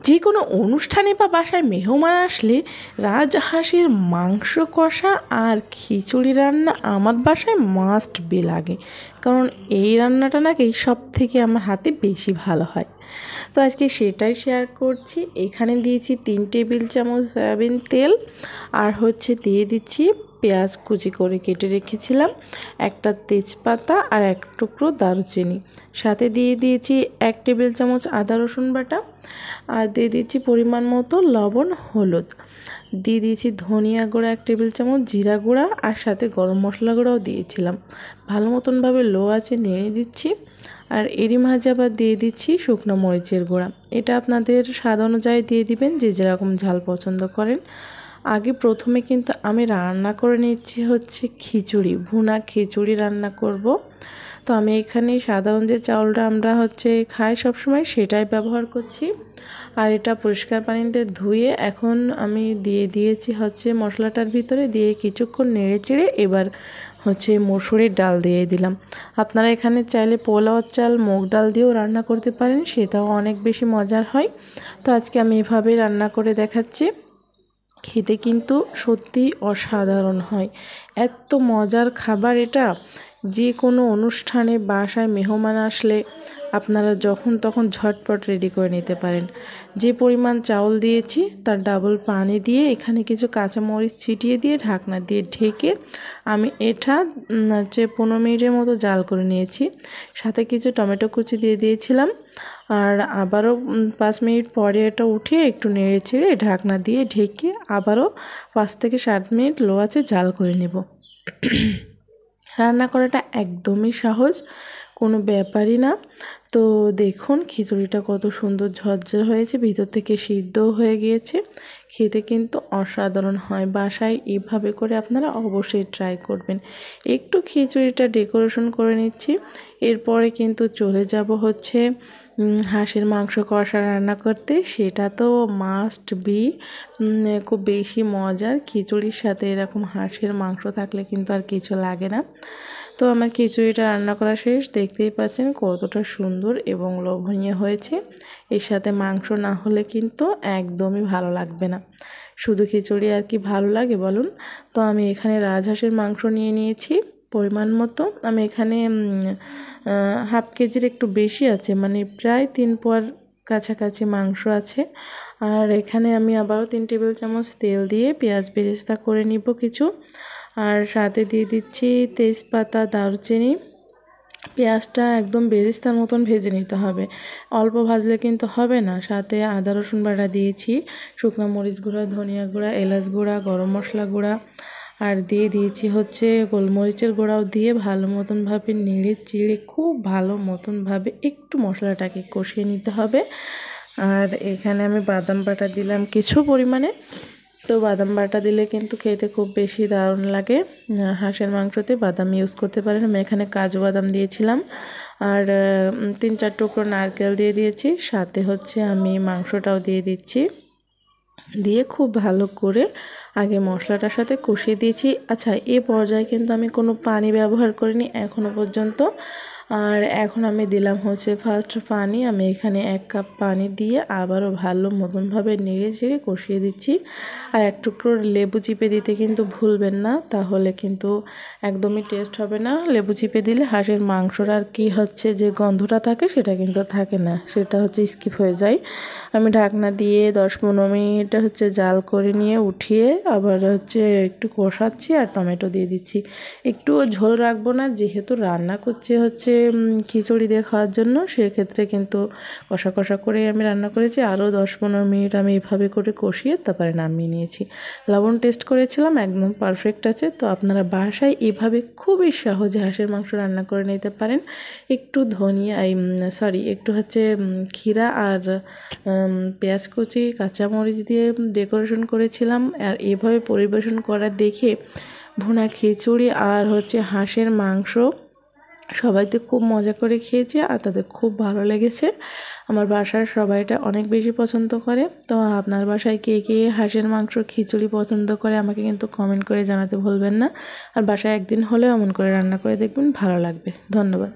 যে কোনো অনুষ্ঠানে বা বাসায় মেহমান আসলে রাজহাঁসের মাংস কষা আর খিচুড়ি রান্না আমার বাসায় মাস্ট বি লাগে, কারণ এই রান্নাটা নাকি সব থেকে আমার হাতে বেশি ভালো হয়। তো আজকে সেটাই শেয়ার করছি। এখানে দিয়েছি 3 টেবিল চামচ সয়াবিন তেল, আর দিয়ে দিচ্ছি পেঁয়াজ কুচি করে কেটে রেখেছিলাম, একটা তেজপাতা আর এক টুকরো দারুচিনি, সাথে দিয়ে দিয়েছি 1 টেবিল চামচ আদা রসুন বাটা, আর দিয়ে দিচ্ছি পরিমাণ মতো লবণ, হলুদ, দিয়ে দিয়েছি ধনিয়া গুঁড়া 1 টেবিল চামচ, জিরা গুঁড়া, আর সাথে গরম মশলা গুঁড়াও দিয়েছিলাম। ভালো মতনভাবে লো আঁচে নেড়ে দিচ্ছি। আর এরই মাঝে আবার দিয়ে দিচ্ছি শুকনো মরিচের গুঁড়া। এটা আপনাদের স্বাদ অনুযায়ী দিয়ে দিবেন, যে যেরকম ঝাল পছন্দ করেন। প্রথমে কিন্তু আমি রান্না করে নিচ্ছি খিচুড়ি, ভুনা খিচুড়ি রান্না করব। তো আমি এখানে সাধারণ যে চাউলটা আমরা খাই সবসময়, সেটাই ব্যবহার করছি। আর এটা পরিষ্কার পানিতে ধুয়ে এখন আমি দিয়ে দিয়েছি মশলাটার ভিতরে, দিয়ে কিছুক্ষণ নেড়ে চেড়ে এবার মসুরির ডাল দিয়ে দিলাম। আপনারা এখানে চাইলে পোলাওর চাল, মুগ ডাল দিয়েও রান্না করতে পারেন, সেটাও অনেক বেশি মজার হয়। তো আজকে আমি এভাবেই রান্না করে দেখাচ্ছি। খেতে কিন্তু সত্যিই অসাধারণ হয়, এত মজার খাবার এটা। যে কোনো অনুষ্ঠানে বাসায় মেহমান আসলে আপনারা যখন তখন ঝটপট রেডি করে নিতে পারেন। যে পরিমাণ চাউল দিয়েছি তার ডাবল পানি দিয়ে এখানে কিছু কাঁচামরিচ ছিটিয়ে দিয়ে ঢাকনা দিয়ে ঢেকে আমি এটা 15 মিনিটের মতো জাল করে নিয়েছি। সাথে কিছু টমেটো কুচি দিয়ে দিয়েছিলাম, আর আবারও 5 মিনিট পরে এটা উঠিয়ে একটু নেড়ে চেড়ে ঢাকনা দিয়ে ঢেকে আবারও 5 থেকে 7 মিনিট লো আঁচে জাল করে নেব। রান্না করাটা একদমই সহজ, কোনো ব্যাপারই না। তো দেখুন খিচুড়িটা কত সুন্দর ঝরঝর হয়েছে, ভিতর থেকে সিদ্ধও হয়ে গিয়েছে। খেতে কিন্তু অসাধারণ হয়। বাসায় এভাবে করে আপনারা অবশ্যই ট্রাই করবেন। একটু খিচুড়িটা ডেকোরেশন করে নিচ্ছি, এরপরে কিন্তু চলে যাব হাঁসের মাংস কষা রান্না করতে। সেটা তো মাস্ট বি, খুব বেশি মজার। খিচুড়ির সাথে এরকম হাঁসের মাংস থাকলে কিন্তু আর কিছু লাগে না। তো আমার খিচুড়িটা রান্না করা শেষ, দেখতেই পাচ্ছেন কতটা সুন্দর এবং লোভনীয় হয়েছে। এর সাথে মাংস না হলে কিন্তু একদমই ভালো লাগবে না। শুধু খিচুড়ি আর কি ভালো লাগে বলুন। তো আমি এখানে রাজহাঁসের মাংস নিয়ে নিয়েছি পরিমাণ মতো। আমি এখানে হাফ কেজির একটু বেশি আছে, মানে প্রায় 3 পোয়ার কাছাকাছি মাংস আছে। আর এখানে আমি আবারও 3 টেবিল চামচ তেল দিয়ে পেঁয়াজ বেরেস্তা করে নিব কিছু, আর সাথে দিয়ে দিচ্ছি তেজপাতা, দারুচিনি। পেঁয়াজটা একদম বেরেস্তার মতন ভেজে নিতে হবে, অল্প ভাজলে কিন্তু হবে না। সাথে আদা রসুন বাটা দিয়েছি, শুকনো মরিচ গুঁড়া, ধনিয়া গুঁড়া, এলাচ গুঁড়া, গরম মশলা গুঁড়া, আর দিয়ে দিয়েছি গোলমরিচের গুঁড়াও দিয়ে ভালো মতনভাবে নেড়ে চেড়ে খুব ভালো মতনভাবে একটু মশলাটাকে কষিয়ে নিতে হবে। আর এখানে আমি বাদাম বাটা দিলাম কিছু পরিমাণে। তো বাদাম বাটা দিলে কিন্তু খেতে খুব বেশি দারুণ লাগে। হাঁসের মাংসতে বাদাম ইউজ করতে পারেন। আমি এখানে কাজু বাদাম দিয়েছিলাম, আর 3-4 টুকরো নারকেল দিয়ে দিয়েছি। সাথে আমি মাংসটাও দিয়ে দিচ্ছি, দিয়ে খুব ভালো করে আগে মশলাটার সাথে কষিয়ে দিয়েছি। আচ্ছা, এ পর্যায়ে কিন্তু আমি কোনো পানি ব্যবহার করিনি এখনও পর্যন্ত। আর এখন আমি দিলাম ফার্স্ট পানি। আমি এখানে 1 কাপ পানি দিয়ে আবারও ভালো মতনভাবে নেড়ে চেড়ে কষিয়ে দিচ্ছি। আর 1 টুকরো লেবু চিপে দিতে কিন্তু ভুলবেন না, তাহলে কিন্তু একদমই টেস্ট হবে না। লেবু চিপে দিলে হাঁসের মাংসর আর কি যে গন্ধটা থাকে সেটা কিন্তু থাকে না, সেটা স্কিপ হয়ে যায়। আমি ঢাকনা দিয়ে 10-15 মিনিট জাল করে নিয়ে উঠিয়ে আবার একটু কষাচ্ছি, আর টমেটো দিয়ে দিচ্ছি। একটুও ঝোল রাখবো না, যেহেতু রান্না করছি খিচুড়ি দিয়ে খাওয়ার জন্য, সেক্ষেত্রে কিন্তু কষা কষা করেই আমি রান্না করেছি। আরও 10-15 মিনিট আমি এভাবে করে কষিয়ে তারপরে নামিয়ে নিয়েছি। লবণ টেস্ট করেছিলাম, একদম পারফেক্ট আছে। তো আপনারা বাসায় এভাবে খুবই সহজে হাঁসের মাংস রান্না করে নিতে পারেন। একটু একটু ক্ষীরা আর পেঁয়াজ কুচি, কাঁচামরিচ দিয়ে ডেকোরেশন করেছিলাম। আর এভাবে পরিবেশন করা দেখে ভুনা খিচুড়ি আর হাঁসের মাংস সবাই তো খুব মজা করে খেয়েছে, আর তাদের খুব ভালো লেগেছে। আমার বাসার সবাই এটা অনেক বেশি পছন্দ করে। তো আপনার বাসায় কে কে হাঁসের মাংস খিচুড়ি পছন্দ করে আমাকে কিন্তু কমেন্ট করে জানাতে ভুলবেন না। আর বাসায় একদিন হলেও এমন করে রান্না করে দেখবেন, ভালো লাগবে। ধন্যবাদ।